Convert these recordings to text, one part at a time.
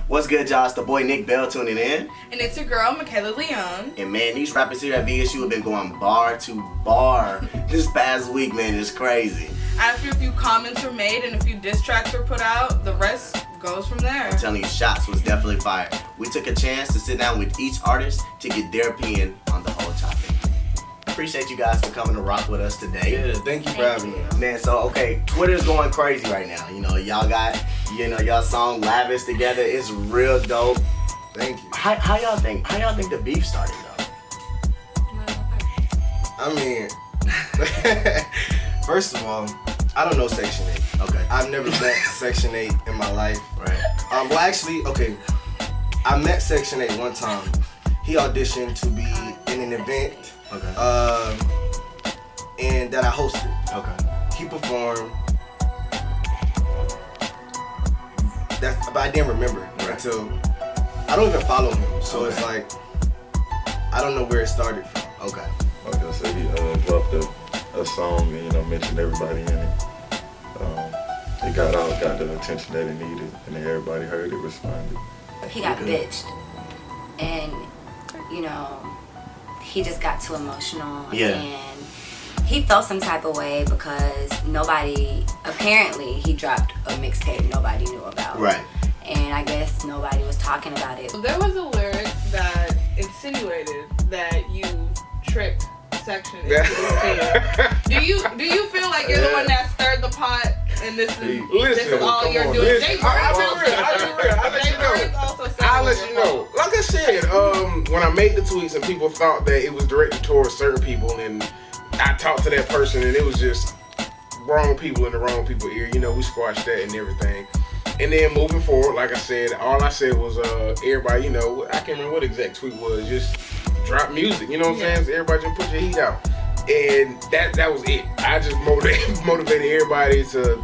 What's good, y'all? It's the boy Nick Bell tuning in. And it's your girl, Michaela Leung. And man, these rappers here at VSU have been going bar to bar this past week, man. It's crazy. After a few comments were made and a few diss tracks were put out, the rest goes from there. I'm telling you, shots was definitely fired. We took a chance to sit down with each artist to get their opinion on the whole topic. Appreciate you guys for coming to rock with us today. Yeah, thank you for having me. Man, so okay, Twitter's going crazy right now. You know, y'all got, y'all song Lavish together. It's real dope. Thank you. How y'all think the beef started though? I mean, first of all, I don't know Section 8. Okay. I've never met Section 8 in my life. Right. Well, actually, okay, I met Section 8 one time. He auditioned to be in an event. Okay. And that I hosted. Okay. He performed. But I didn't remember until I don't even follow him. So it's like I don't know where it started from. Okay. Like I said, he dropped a song and mentioned everybody in it. It got the attention that it needed, and then everybody heard it, responded. He got bitched, and he just got too emotional. Yeah. And he felt some type of way because apparently he dropped a mixtape nobody knew about. Right. And I guess nobody was talking about it. There was a lyric that insinuated that you tricked Section into this thing. Do you feel like you're the one that stirred the pot and this is all you're doing? Listen, I'll be real. I'll let you know. Like I said, when I made the tweets and people thought that it was directed towards certain people, and I talked to that person and it was just wrong people in the wrong people's ear. We squashed that and everything. And then moving forward, like I said, all I said was everybody, I can't remember what exact tweet was, just drop music, you know what I'm saying? So everybody just put your heat out. And that was it. I just motivated everybody to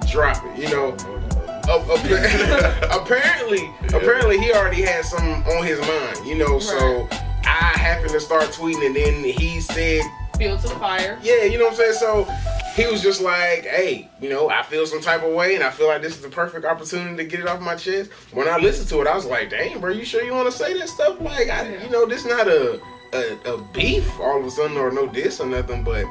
drop it, Apparently he already had something on his mind, so I happened to start tweeting and then he said, "Fuel to the fire." Yeah, you know what I'm saying? So he was just like, hey, I feel some type of way and I feel like this is the perfect opportunity to get it off my chest. When I listened to it, I was like, dang, bro, you sure you want to say that stuff? Like, this not a beef all of a sudden or no diss or nothing, but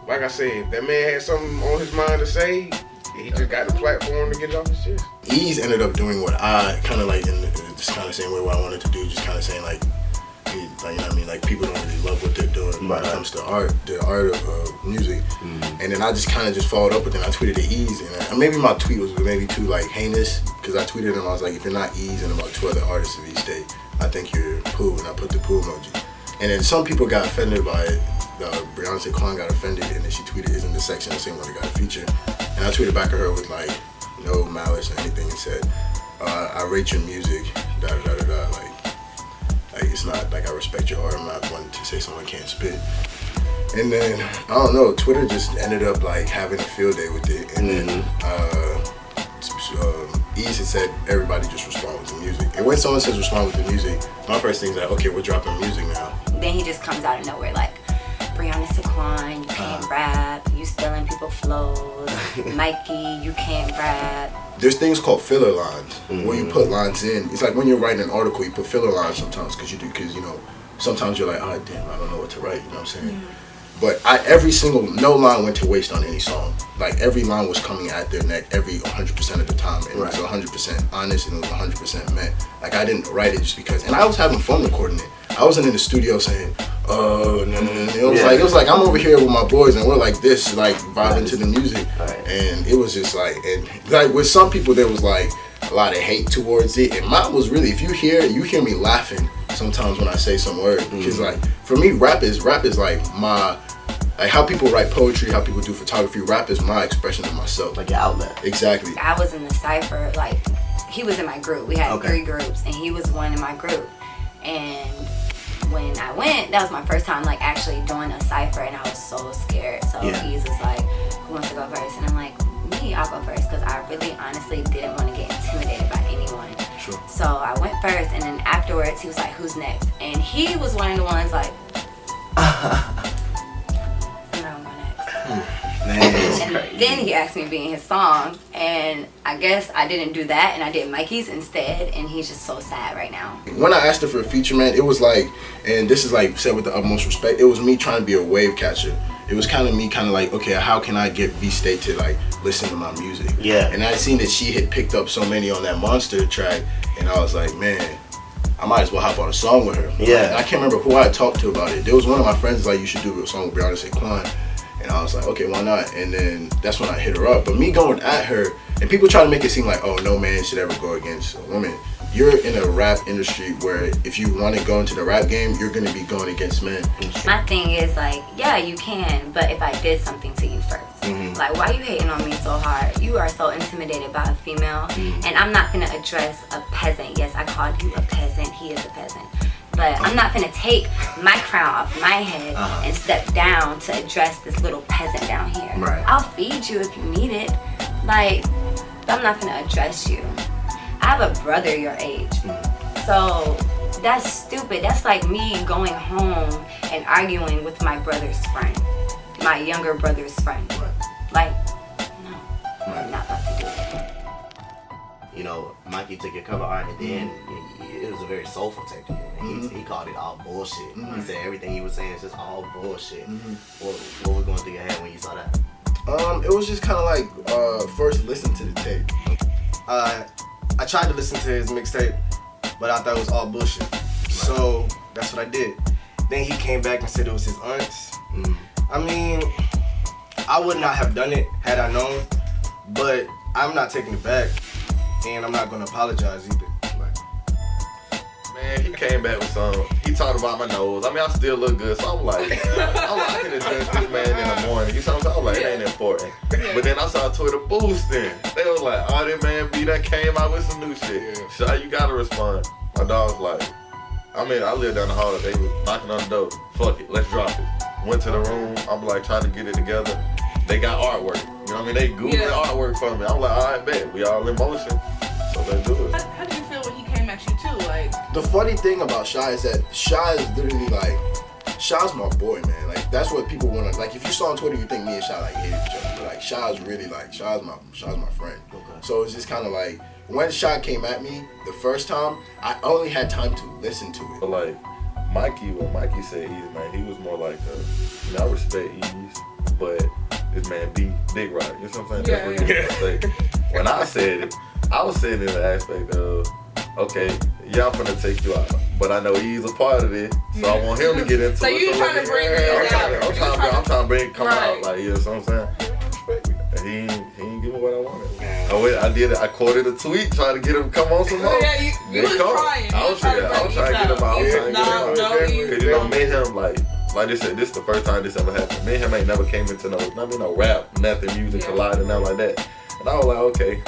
like I said, that man had something on his mind to say. He just got the platform to get it off his chest. Ease ended up doing what I kind of like, in just kind of same way what I wanted to do, just kind of saying like people don't really love what they're doing when it comes to the art of music. Mm-hmm. And then I just kind of followed up with it. I tweeted to Ease, and maybe my tweet was maybe too heinous, because I tweeted and I was like, if you're not Ease and about 2 other artists of each state, I think you're poo, and I put the poo emoji. And then some people got offended by it. Briauna SaQuan got offended, and then she tweeted, "Isn't the section the same one that got a feature?" And I tweeted back at her with no malice or anything, and said, "I rate your music, da da da da." Like it's not like I respect your art. I'm not one to say someone can't spit. And then I don't know, Twitter just ended up having a field day with it. And then Ease had said everybody just respond with the music. And when someone says respond with the music, my first thing is like, okay, we're dropping music now. Then he just comes out of nowhere like, Briauna SaQuan, you can't rap, you stealing people's flows. Mikey, you can't rap. There's things called filler lines, where you put lines in. It's like when you're writing an article, you put filler lines sometimes, because sometimes you're like, oh damn, I don't know what to write, you know what I'm saying? But no line went to waste on any song. Like every line was coming at their neck 100% of the time, and it was 100% honest, and it was 100% meant. Like I didn't write it just because, and I was having fun recording it. I wasn't in the studio saying, oh, no. It was like I'm over here with my boys and we're like this, vibing to the music. And it was just and with some people there was a lot of hate towards it. And mine was really, if you hear me laughing sometimes when I say some words. Because for me, rap is my, how people write poetry, how people do photography, rap is my expression of myself. Like your outlet. Exactly. I was in the cypher, he was in my group. We had 3 groups and he was one in my group. And when I went, that was my first time actually doing a cypher, and I was so scared. So Ease was like, who wants to go first? And I'm like, me, I'll go first, because I really honestly didn't want to get intimidated by anyone. Sure. So I went first, and then afterwards he was like, who's next? And he was one of the ones I'm gonna go next. Man. And Then he asked me to be in his song, and I guess I didn't do that, and I did Mikey's instead, and he's just so sad right now. When I asked her for a feature, man, it was like, and this is like said with the utmost respect, it was me trying to be a wave catcher. It was kind of me like, okay, how can I get V-State to like listen to my music? Yeah. And I seen that she had picked up so many on that Monster track, and I was like, man, I might as well hop on a song with her. Yeah. And I can't remember who I talked to about it. There was one of my friends like, you should do a song with Briauna, SaQuan. And I was like, okay, why not? And then that's when I hit her up. But me going at her, and people try to make it seem like, oh, no man should ever go against a woman. You're in a rap industry where if you want to go into the rap game, you're going to be going against men. My thing is like, yeah, you can, but if I did something to you first. Like, why you hating on me so hard? You are so intimidated by a female, and I'm not going to address a peasant. Yes, I called you a peasant. He is a peasant. But I'm not going to take my crown off my head and step down to address this little peasant down here. Right. I'll feed you if you need it. Like, but I'm not going to address you. I have a brother your age. So that's stupid. That's like me going home and arguing with my brother's friend. My younger brother's friend. Right. Like, no, I'm not about to do it. You know, Mikey took your cover art, and then it was a very soulful take to you. And he called it all bullshit. He said everything he was saying is just all bullshit. What was going through your head when you saw that? It was just kind of like, first listen to the tape. I tried to listen to his mixtape, but I thought it was all bullshit. So that's what I did. Then he came back and said it was his aunt's. I mean, I would not have done it had I known, but I'm not taking it back, and I'm not gonna apologize either. Man, he came back with some. He talked about my nose. I mean, I still look good, so I'm like, I can address this man in the morning. You know what I'm saying? I'm like, it ain't important. But then I saw Twitter boosting. They was like, oh, this man B that came out with some new shit. Shy, you gotta respond. My dog's like, I mean, I lived down the hall. They was knocking on the door. Fuck it, let's drop it. Went to the room. I'm like trying to get it together. They got artwork. You know what I mean? They Googled artwork for me. I'm like, all right, bet. We all in motion. So let's do it. How did you feel when he came at you too? Like, The funny thing about Shy is that Shy is literally like, Shy's my boy, man. Like, that's what people want to, like, if you saw on Twitter, you think me and Shy like hated each other. But like, Shy's really like, Shy's my friend. Okay. So it's just kind of like, when Shy came at me the first time, I only had time to listen to it. But like Mikey, when Mikey said Ease, man, he was more like, you know, I respect Ease, but this man Big Rod. You know what I'm saying? That's what he was gonna say. When I said it, I was saying it in the aspect of, okay, yeah, I'm finna take you out, but I know he's a part of it, so I want him to get into so it. you trying to bring it out? I'm trying to bring it come Right. out, like, you know what I'm saying? And he ain't give me what I wanted. I did it. I quoted a tweet trying to get him to come on some more. Yeah, you was trying. I was trying to get him out. Because, you know, me and him, like they said, this is the first time this ever happened. Me and him ain't never came into no rap, nothing, music, colliding, nothing like that. And I was like, okay.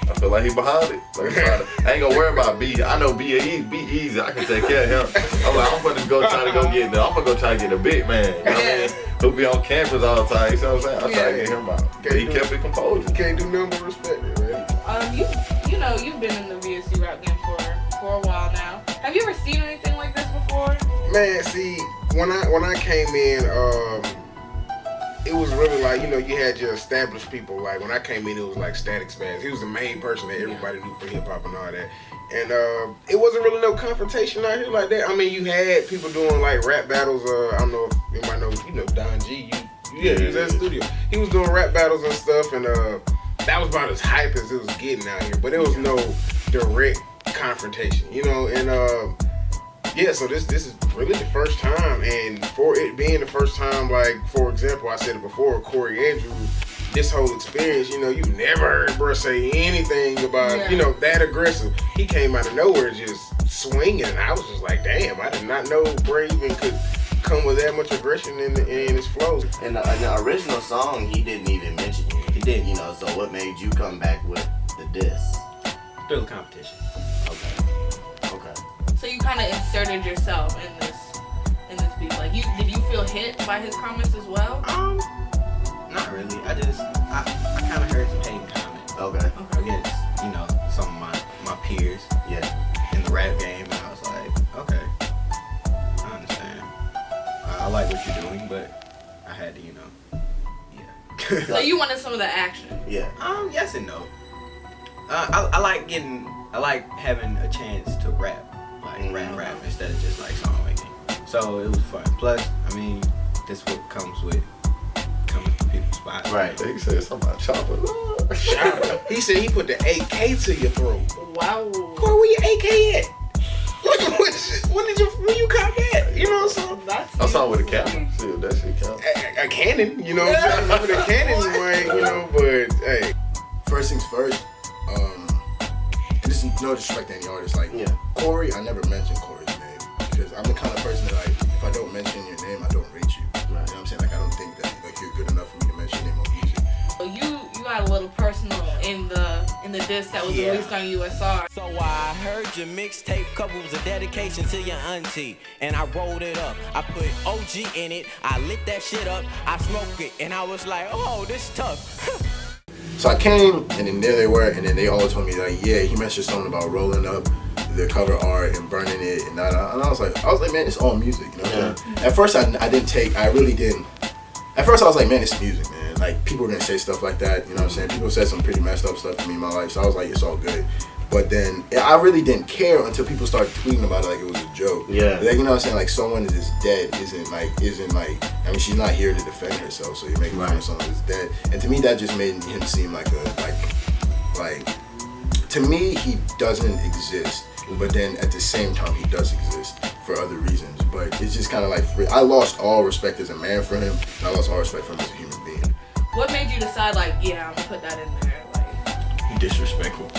I feel like he behind it. Like, I ain't gonna worry about B. I know B easy. I can take care of him. I'm like, I'm gonna go try to go get I'm gonna go try to get a big man. You know what I mean? Who be on campus all the time. You see what I'm saying? I try to get him out. But he kept it composed. Can't do nothing but respect it, man. You know, you've been in the VSU rap game for a while now. Have you ever seen anything like this before? Man, see, when I came in, it was really like, you know, you had your established people. Like, when I came in, it was like Static Spaz. He was the main person that everybody knew for hip-hop and all that. And it wasn't really no confrontation out here like that. I mean, you had people doing, like, rap battles. I don't know if you might know, you know, Don G. He was at the studio. He was doing rap battles and stuff, and that was about as hype as it was getting out here. But there was no direct confrontation, you know? And, yeah, so this is really the first time, and for it being the first time, like, for example, I said it before, Corey Andrews, this whole experience, you know, you never heard bro say anything about, you know, that aggressive. He came out of nowhere just swinging, and I was just like, damn, I did not know bro even could come with that much aggression in his flows. In the original song, he didn't even mention you. He did, you know, so what made you come back with the diss? Thrill competition. Okay. So you kind of inserted yourself in this beat. Like, did you feel hit by his comments as well? Not really. I kind of heard some hating comments. Okay. Against, you know, some of my peers. Yeah. In the rap game, and I was like, okay, I understand. I like what you're doing, but I had to, you know, yeah. So you wanted some of the action? Yeah. Yes and no. I like having a chance to rap, like rap instead of just like song making. So it was fun. Plus, I mean, that's what comes with coming to people's spots. Right. He said something about chopper. He said he put the AK to your throat. Wow. Corey, where your AK at? When you cop that? You know what I'm saying? I saw with a cannon. See if that shit count. A cannon, you know what I'm saying? With a cannon, you ain't, you know, but hey. First things first, and this is no disrespect to any artist, like Corey, I never mention Corey's name because I'm the kind of person that like, if I don't mention your name, I don't rate you. Right. You know what I'm saying? Like I don't think that like you're good enough for me to mention your name on music. So you got a little personal in the disc that was released on USR. So I heard your mixtape cover was a dedication to your auntie, and I rolled it up. I put OG in it. I lit that shit up. I smoked it, and I was like, oh, this tough. So I came, and then there they were, and then they all told me like, yeah, he mentioned something about rolling up the cover art and burning it, and I was like, man, it's all music. You know what I'm saying? At first, I really didn't. At first, I was like, man, it's music, man. Like people are gonna say stuff like that. You know what I'm saying? People said some pretty messed up stuff to me in my life, so I was like, it's all good. But then I really didn't care until people started tweeting about it like it was a joke. Yeah. Like, you know what I'm saying? Like someone that is dead isn't like. I mean, she's not here to defend herself, so you're making fun of someone that's dead. And to me, that just made him seem like like. To me, he doesn't exist. But then at the same time, he does exist for other reasons. But it's just kind of like I lost all respect as a man for him. And I lost all respect for him as a human being. What made you decide like, yeah, I'm gonna put that in there? Like Disrespectful.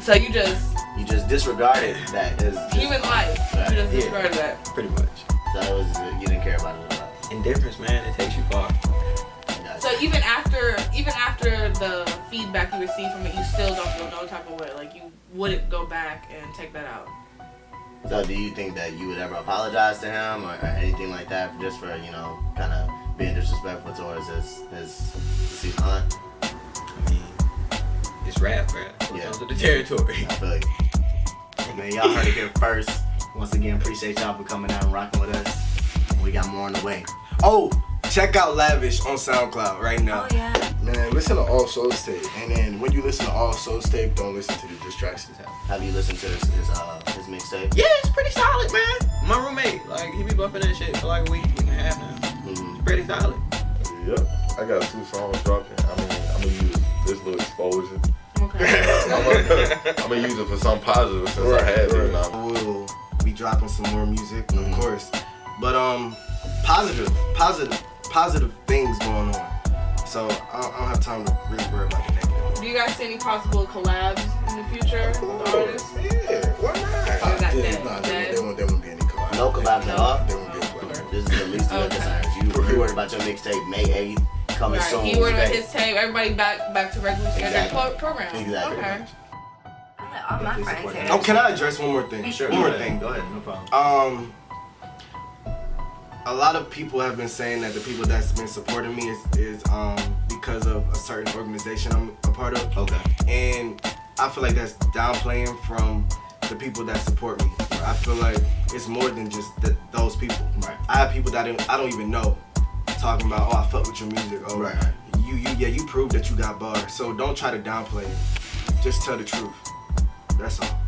So you just disregarded that as human life. You just disregarded that. Pretty much. So it was you didn't care about it at all. Indifference, man, it takes you far. So even after the feedback you received from it, you still don't feel no type of way. Like you wouldn't go back and take that out. So do you think that you would ever apologize to him or anything like that, just for kind of being disrespectful towards his aunt? I mean, it's rap, bro. It comes with the territory. I feel you. Man, y'all heard it here first. Once again, appreciate y'all for coming out and rocking with us. We got more on the way. Oh, check out Lavish on SoundCloud right now. Oh yeah. Man, listen to All Souls Tape, and then when you listen to All Souls Tape, don't listen to the distractions. Have you listened to his mixtape? Yeah, it's pretty solid, man. My roommate, like, he be bumping that shit for like a week and a half now. It's pretty solid. Yep. I got 2 songs dropping. I mean, I'm gonna use this little exposure. Okay. I'm gonna use it for something positive since I had it now. We'll be dropping some more music, of course. But positive things going on. So I don't have time to really worry about the negative. Do you guys see any possible collabs in the future with artists? Yeah, why not? There won't be any collabs. No collabs at all? There won't be a collab. This is the least of your concerns. You worried about your mixtape May 8th coming soon. He worried about his tape. Everybody back to regular schedule program. Exactly. Okay. All my friends here. Oh, can I address one more thing? Sure. One more thing. Go ahead, no problem. A lot of people have been saying that the people that's been supporting me is because of a certain organization I'm a part of. Okay. And I feel like that's downplaying from the people that support me. I feel like it's more than just those people. Right. I have people that I don't even know talking about, oh, I fuck with your music. Oh, right. You proved that you got bars. So don't try to downplay it. Just tell the truth. That's all.